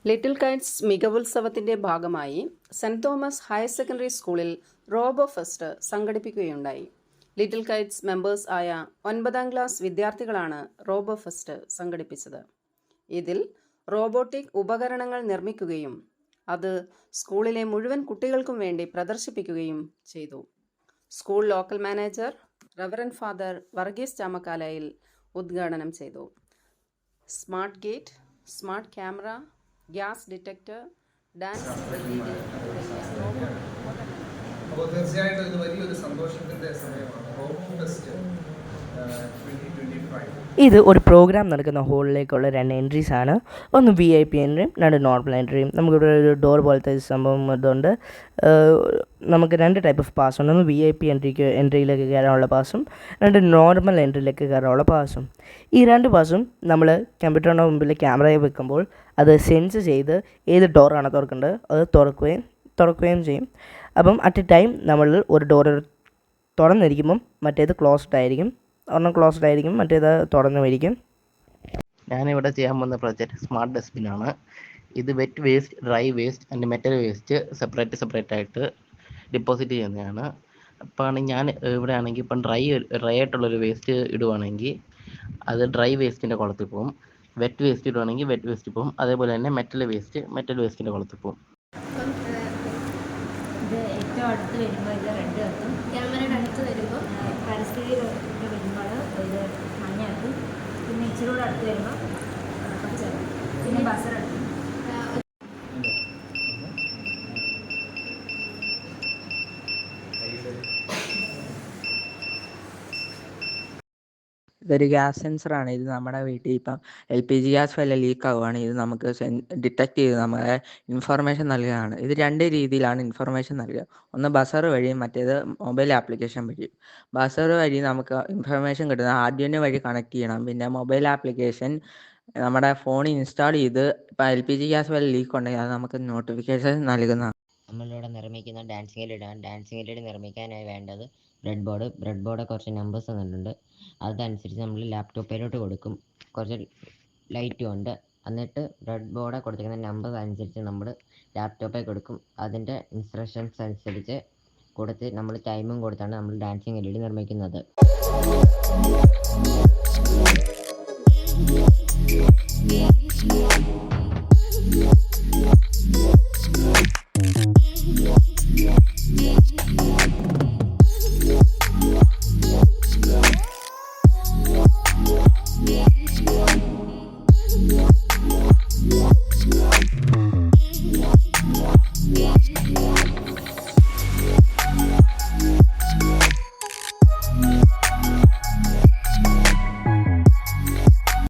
Little kites മികവുത്സവത്തിൻ്റെ ഭാഗമായി Saint Thomas higher secondary സ്കൂളിൽ റോബോ ഫെസ്റ്റ് സംഘടിപ്പിക്കുകയുണ്ടായി. ലിറ്റിൽ കൈറ്റ്സ് മെമ്പേഴ്സ് ആയ 9ാം ക്ലാസ് വിദ്യാർത്ഥികളാണ് റോബോ ഫെസ്റ്റ് സംഘടിപ്പിച്ചത്. ഇതിൽ റോബോട്ടിക് ഉപകരണങ്ങൾ നിർമ്മിക്കുകയും അത് സ്കൂളിലെ മുഴുവൻ കുട്ടികൾക്കും വേണ്ടി പ്രദർശിപ്പിക്കുകയും ചെയ്തു. School local manager reverend father Varghese ചാമക്കാലയിൽ ഉദ്ഘാടനം ചെയ്തു. Smart gate, smart camera, gas detector, dance അപ്പോൾ തീർച്ചയായിട്ടും ഇത് വലിയൊരു സന്തോഷത്തിൻ്റെ സമയമാണ്. Robo fest 2025. ഇത് ഒരു പ്രോഗ്രാം നടക്കുന്ന ഹോളിലേക്കുള്ള 2 എൻട്രീസ് ആണ്. ഒന്ന് VIP എൻട്രിയും 2 നോർമൽ എൻട്രിയും. നമുക്കിവിടെ ഒരു ഡോർ പോലത്തെ സംഭവം അതുകൊണ്ട് നമുക്ക് 2 ടൈപ്പ് ഓഫ് പാസ് ഉണ്ട്. ഒന്ന് VIP എൻട്രിയിലേക്ക് കയറാനുള്ള പാസും 2 നോർമൽ എൻട്രിയിലേക്ക് കയറാനുള്ള പാസും. ഈ 2 പാസും നമ്മൾ കമ്പ്യൂട്ടറിൻ്റെ മുമ്പിൽ ക്യാമറയെ വെക്കുമ്പോൾ അത് സെൻസ് ചെയ്ത് ഏത് ഡോറാണ് തുറക്കേണ്ടത് അത് തുറക്കുകയും ചെയ്യും. അപ്പം അറ്റ് എ ടൈം നമ്മൾ ഒരു ഡോർ തുറന്നിരിക്കുമ്പം മറ്റേത് ക്ലോസ്ഡ് ആയിരിക്കും. ഒരെണ്ണം ക്ലോസ്ഡ് ആയിരിക്കും, മറ്റേത് തുറന്നുമായിരിക്കും. ഞാനിവിടെ ചെയ്യാൻ പോകുന്ന പ്രോജക്റ്റ് സ്മാർട്ട് ഡസ്റ്റ്ബിനാണ്. ഇത് wet waste, dry waste and metal waste separate ആയിട്ട് ഡിപ്പോസിറ്റ് ചെയ്യുന്നതാണ്. അപ്പോൾ ഞാൻ ഇവിടെ ആണെങ്കിൽ ഇപ്പം ഡ്രൈ ആയിട്ടുള്ളൊരു വേസ്റ്റ് ഇടുവാണെങ്കിൽ അത് ഡ്രൈ വേസ്റ്റിൻ്റെ കുളത്തിൽ പോകും. വെറ്റ് വേസ്റ്റ് ഇടുവാണെങ്കിൽ വെറ്റ് വേസ്റ്റ് പോകും. അതേപോലെ തന്നെ മെറ്റൽ വേസ്റ്റിൻ്റെ കുളത്തിൽ പോകും. ഇത് ഏറ്റവും അടുത്ത് വരുമ്പോൾ ഇത് റെഡ് കത്തും, ക്യാമറയുടെ അടുത്ത് വരുമ്പോൾ പരിസ്ഥിതി വരുമ്പോൾ ഇത് മഞ്ഞ കത്തും, പിന്നെ ഇച്ചിരി കൂടെ അടുത്ത് വരുമ്പോൾ പച്ച, പിന്നെ ബസർ കത്തും. ഇതൊരു ഗ്യാസ് സെൻസറാണ്. ഇത് നമ്മുടെ വീട്ടിൽ ഇപ്പം LPG ഗ്യാസ് വല്ല ലീക്ക് ആവുകയാണ് ഇത് നമുക്ക് ഡിറ്റക്ട് ചെയ്ത് നമ്മളെ ഇൻഫർമേഷൻ നൽകുകയാണ്. ഇത് 2 രീതിയിലാണ് ഇൻഫർമേഷൻ നൽകുക. ഒന്ന് ബസർ വഴിയും മറ്റേത് മൊബൈൽ ആപ്ലിക്കേഷൻ വഴിയും. ബസർ വഴി നമുക്ക് ഇൻഫർമേഷൻ കിട്ടുന്നത് Arduino വഴി കണക്ട് ചെയ്യണം. പിന്നെ മൊബൈൽ ആപ്ലിക്കേഷൻ നമ്മുടെ ഫോണിൽ ഇൻസ്റ്റാൾ ചെയ്ത് ഇപ്പം LPG ഗ്യാസ് വല്ല ലീക്ക് ഉണ്ടെങ്കിൽ അത് നമുക്ക് നോട്ടിഫിക്കേഷൻ നൽകുന്നതാണ്. നമ്മളിവിടെ നിർമ്മിക്കുന്ന ഡാൻസിങ് എൽ ഇ ഡി നിർമ്മിക്കാനായി വേണ്ടത് ബ്രെഡ് ബോർഡ് കുറച്ച് നമ്പേഴ്സ് തന്നിട്ടുണ്ട്. അതനുസരിച്ച് നമ്മൾ ലാപ്ടോപ്പിലോട്ട് കൊടുക്കും. കുറച്ച് ലൈറ്റും ഉണ്ട്. എന്നിട്ട് ബ്രെഡ് ബോർഡ് കൊടുത്തിരിക്കുന്ന നമ്പർ അനുസരിച്ച് നമ്മൾ ലാപ്ടോപ്പിൽ കൊടുക്കും. അതിൻ്റെ ഇൻസ്ട്രക്ഷൻസ് അനുസരിച്ച് കൊടുത്ത് നമ്മൾ ടൈമും കൊടുത്താണ് നമ്മൾ ഡാൻസിങ് LED നിർമ്മിക്കുന്നത്.